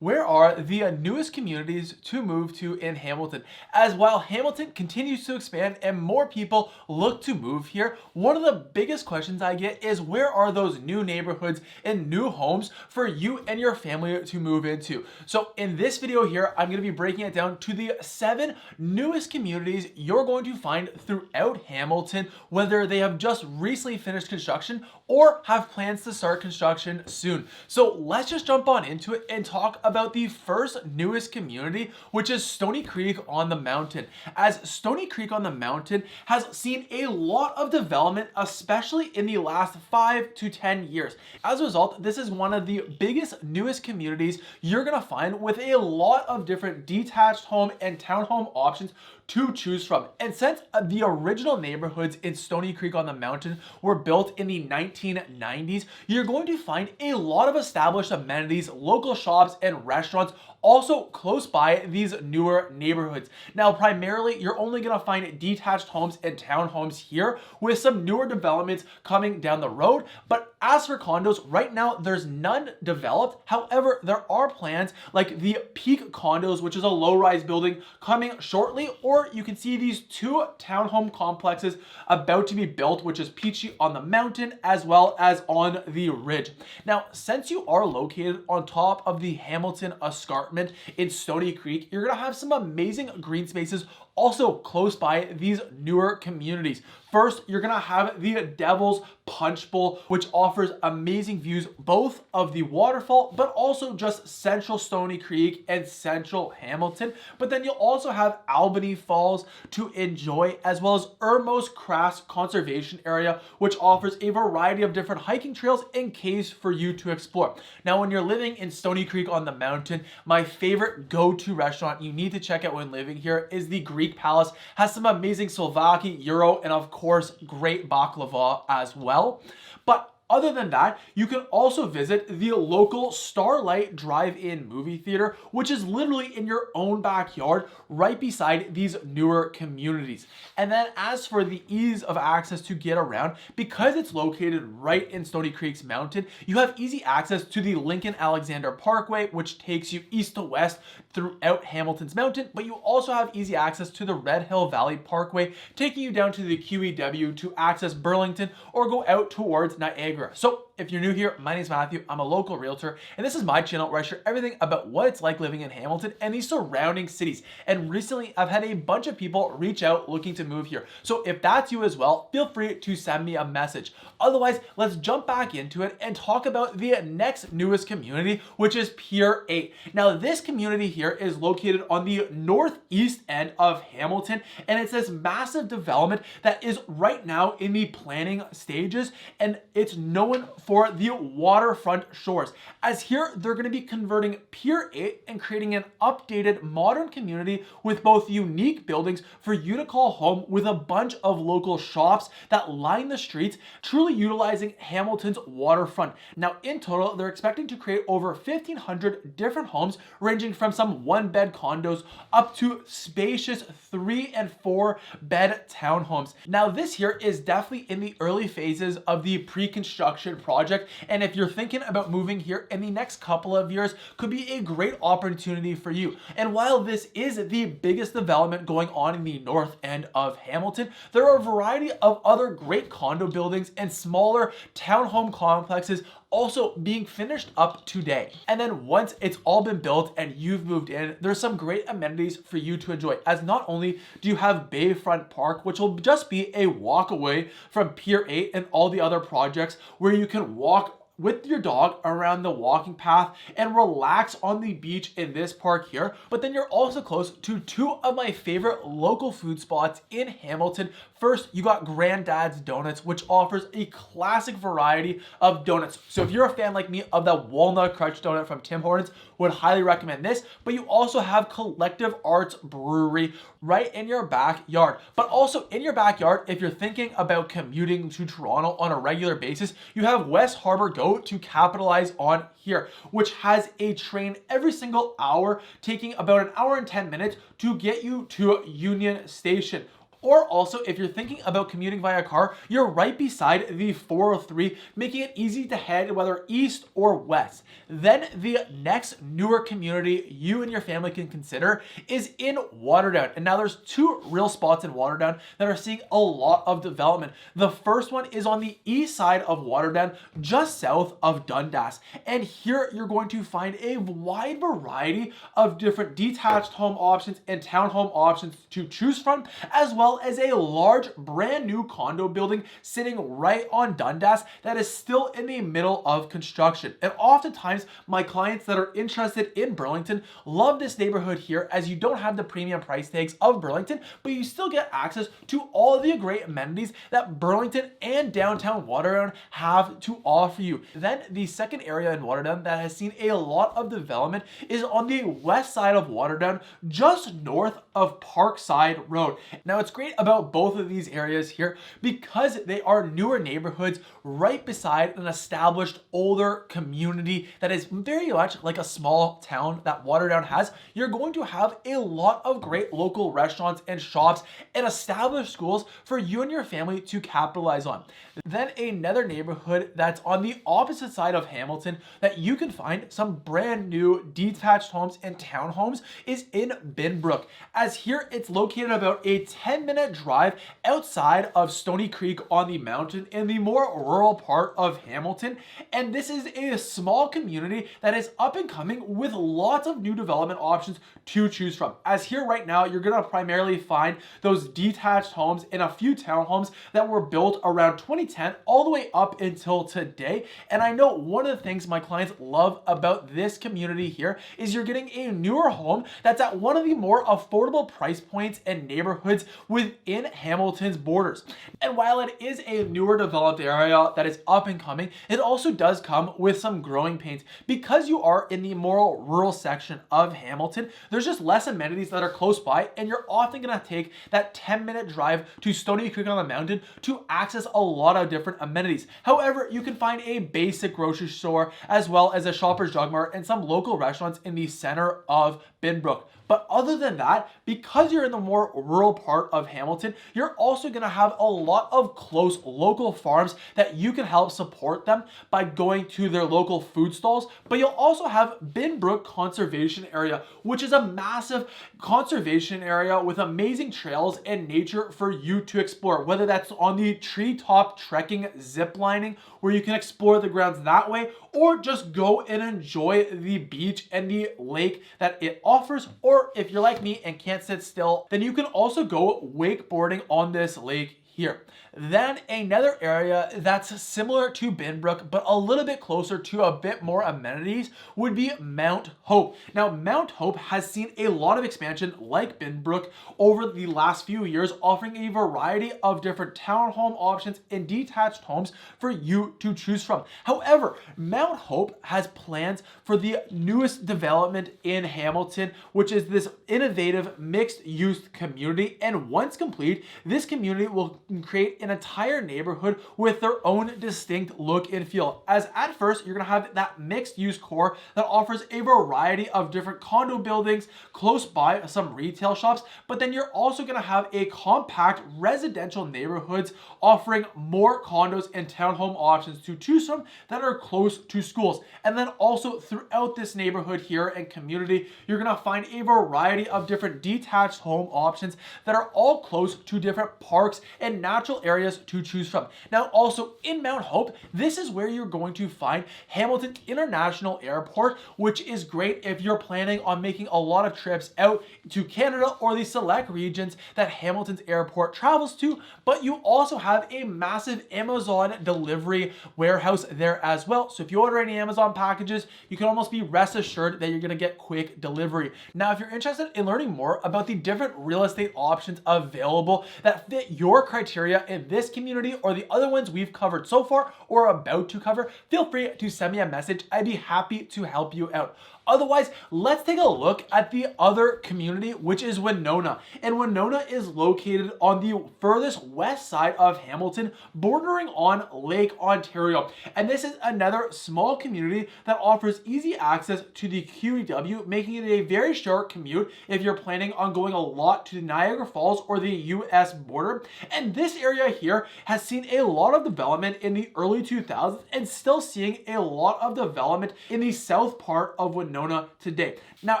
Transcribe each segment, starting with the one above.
Where are the newest communities to move to in Hamilton? As while Hamilton continues to expand and more people look to move here, one of the biggest questions I get is where are those new neighborhoods and new homes for you and your family to move into? So in this video here, I'm going to be breaking it down to the 7 newest communities you're going to find throughout Hamilton, whether they have just recently finished construction or have plans to start construction soon. So let's just jump on into it and talk about the first newest community, which is Stony Creek on the Mountain. As Stony Creek on the Mountain has seen a lot of development, especially in the last 5 to 10 years. As a result, this is one of the biggest, newest communities you're gonna find with a lot of different detached home and townhome options to choose from. And since the original neighborhoods in Stony Creek on the Mountain were built in the 1990s, you're going to find a lot of established amenities, local shops, and restaurants also close by these newer neighborhoods. Now, primarily, you're only going to find detached homes and townhomes here with some newer developments coming down the road. But as for condos, right now, there's none developed. However, there are plans like the Peak Condos, which is a low-rise building coming shortly, or you can see these 2 townhome complexes about to be built, which is Peachy on the Mountain as well as on the Ridge. Now, since you are located on top of the Hamilton Escarpment in Stony Creek, you're going to have some amazing green spaces also close by these newer communities. First, you're gonna have the Devil's Punch Bowl, which offers amazing views both of the waterfall, but also just central Stony Creek and central Hamilton. But then you'll also have Albany Falls to enjoy, as well as Ermos Crafts Conservation Area, which offers a variety of different hiking trails and caves for you to explore. Now, when you're living in Stony Creek on the Mountain, my favorite go-to restaurant you need to check out when living here is the Greek Palace. Has some amazing Slovaki, Euro, and of course, great baklava as well. But other than that, you can also visit the local Starlight Drive-In movie theater, which is literally in your own backyard right beside these newer communities. And then as for the ease of access to get around, because it's located right in Stony Creek's mountain, you have easy access to the Lincoln Alexander Parkway, which takes you east to west throughout Hamilton's mountain, but you also have easy access to the Red Hill Valley Parkway, taking you down to the QEW to access Burlington or go out towards Niagara. So if you're new here, my name is Matthew. I'm a local realtor, and this is my channel where I share everything about what it's like living in Hamilton and these surrounding cities. And recently, I've had a bunch of people reach out looking to move here. So if that's you as well, feel free to send me a message. Otherwise, let's jump back into it and talk about the next newest community, which is Pier 8. Now, this community here is located on the northeast end of Hamilton, and it's this massive development that is right now in the planning stages, and it's known for the waterfront shores. As here, they're going to be converting Pier 8 and creating an updated modern community with both unique buildings for you to call home with a bunch of local shops that line the streets, truly utilizing Hamilton's waterfront. Now, in total, they're expecting to create over 1,500 different homes ranging from some 1-bed condos up to spacious 3 and 4 bed townhomes. Now, this here is definitely in the early phases of the pre-construction project, and if you're thinking about moving here in the next couple of years, could be a great opportunity for you. And while this is the biggest development going on in the north end of Hamilton, there are a variety of other great condo buildings and smaller townhome complexes also being finished up today. And then once it's all been built and you've moved in, there's some great amenities for you to enjoy, as not only do you have Bayfront Park, which will just be a walk away from Pier 8 and all the other projects, where you can walk with your dog around the walking path and relax on the beach in this park here. But then you're also close to 2 of my favorite local food spots in Hamilton. First, you got Granddad's Donuts, which offers a classic variety of donuts. So if you're a fan like me of the Walnut Crunch donut from Tim Hortons, would highly recommend this. But you also have Collective Arts Brewery right in your backyard. But also in your backyard, if you're thinking about commuting to Toronto on a regular basis, you have West Harbour Go to capitalize on here, which has a train every single hour, taking about an hour and 10 minutes to get you to Union Station. Or also, if you're thinking about commuting via car, you're right beside the 403, making it easy to head whether east or west. Then the next newer community you and your family can consider is in Waterdown. And now there's two real spots in Waterdown that are seeing a lot of development. The first one is on the east side of Waterdown, just south of Dundas. And here you're going to find a wide variety of different detached home options and townhome options to choose from, as well as a large brand new condo building sitting right on Dundas that is still in the middle of construction. And oftentimes my clients that are interested in Burlington love this neighborhood here, as you don't have the premium price tags of Burlington, but you still get access to all of the great amenities that Burlington and downtown Waterdown have to offer you. Then the second area in Waterdown that has seen a lot of development is on the west side of Waterdown, just north of Parkside Road. Now it's great about both of these areas here because they are newer neighborhoods right beside an established older community that is very much like a small town that Waterdown has. You're going to have a lot of great local restaurants and shops and established schools for you and your family to capitalize on. Then another neighborhood that's on the opposite side of Hamilton that you can find some brand new detached homes and townhomes is in Binbrook, as here it's located about a 10-minute drive outside of Stony Creek on the mountain in the more rural part of Hamilton. And this is a small community that is up and coming with lots of new development options to choose from. As here right now, you're going to primarily find those detached homes and a few townhomes that were built around 2010 all the way up until today. And I know one of the things my clients love about this community here is you're getting a newer home that's at one of the more affordable price points and neighborhoods within Hamilton's borders. And while it is a newer developed area that is up and coming, it also does come with some growing pains. Because you are in the more rural section of Hamilton, there's just less amenities that are close by, and you're often going to take that 10-minute drive to Stony Creek on the mountain to access a lot of different amenities. However, you can find a basic grocery store as well as a Shoppers Drug Mart and some local restaurants in the center of Binbrook. But other than that, because you're in the more rural part of Hamilton, you're also going to have a lot of close local farms that you can help support them by going to their local food stalls. But you'll also have Binbrook Conservation Area, which is a massive conservation area with amazing trails and nature for you to explore, whether that's on the treetop trekking zip lining where you can explore the grounds that way, or just go and enjoy the beach and the lake that it offers. Or if you're like me and can't sit still, then you can also go wakeboarding on this lake here. Then another area that's similar to Binbrook but a little bit closer to a bit more amenities would be Mount Hope. Now Mount Hope has seen a lot of expansion like Binbrook over the last few years, offering a variety of different townhome options and detached homes for you to choose from. However, Mount Hope has plans for the newest development in Hamilton, which is this innovative mixed-use community. And once complete, this community will create an entire neighborhood with their own distinct look and feel. As at first, you're going to have that mixed use core that offers a variety of different condo buildings close by some retail shops, but then you're also going to have a compact residential neighborhoods offering more condos and townhome options to choose from that are close to schools. And then also throughout this neighborhood here and community, you're going to find a variety of different detached home options that are all close to different parks and natural areas to choose from. Now also in Mount Hope, this is where you're going to find Hamilton International Airport, which is great if you're planning on making a lot of trips out to Canada or the select regions that Hamilton's airport travels to. But you also have a massive Amazon delivery warehouse there as well. So if you order any Amazon packages, you can almost be rest assured that you're going to get quick delivery. Now, if you're interested in learning more about the different real estate options available that fit your criteria in this community or the other ones we've covered so far or about to cover, feel free to send me a message. I'd be happy to help you out. Otherwise, let's take a look at the other community, which is Winona. And Winona is located on the furthest west side of Hamilton, bordering on Lake Ontario. And this is another small community that offers easy access to the QEW, making it a very short commute if you're planning on going a lot to Niagara Falls or the US border. And this area here has seen a lot of development in the early 2000s and still seeing a lot of development in the south part of Winona today. Now,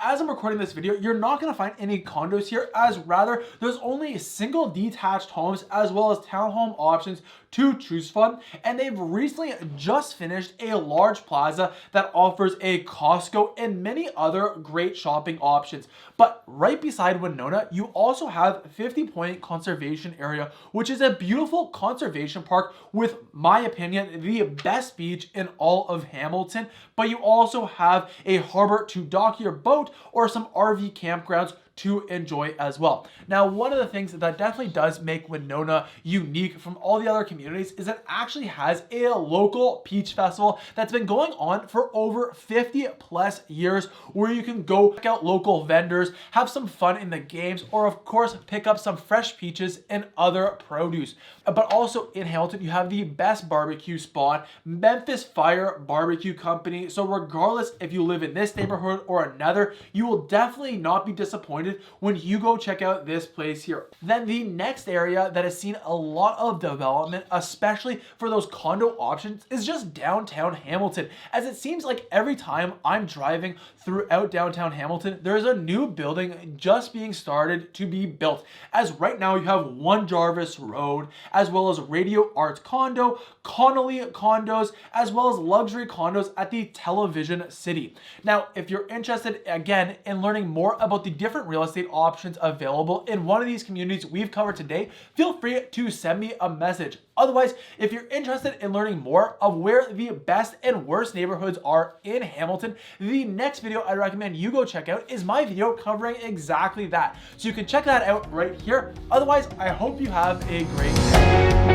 as I'm recording this video, you're not going to find any condos here, as rather there's only single detached homes as well as townhome options to choose from. And they've recently just finished a large plaza that offers a Costco and many other great shopping options. But right beside Winona, you also have 50 Point Conservation Area, which is a beautiful conservation park with, my opinion, the best beach in all of Hamilton. But you also have a harbor to dock your boat or some RV campgrounds to enjoy as well. Now, one of the things that definitely does make Winona unique from all the other communities is it actually has a local peach festival that's been going on for over 50 plus years, where you can go check out local vendors, have some fun in the games, or of course pick up some fresh peaches and other produce. But also in Hamilton, you have the best barbecue spot, Memphis Fire Barbecue Company. So regardless if you live in this neighborhood or another, you will definitely not be disappointed when you go check out this place here. Then the next area that has seen a lot of development, especially for those condo options, is just downtown Hamilton. As it seems like every time I'm driving throughout downtown Hamilton, there's a new building just being started to be built. As right now you have One Jarvis Road, as well as Radio Arts Condo, Connolly Condos, as well as luxury condos at the Television City. Now, if you're interested again in learning more about the different real estate options available in one of these communities we've covered today, feel free to send me a message. Otherwise, if you're interested in learning more of where the best and worst neighborhoods are in Hamilton, the next video I recommend you go check out is my video covering exactly that. So you can check that out right here. Otherwise, I hope you have a great day.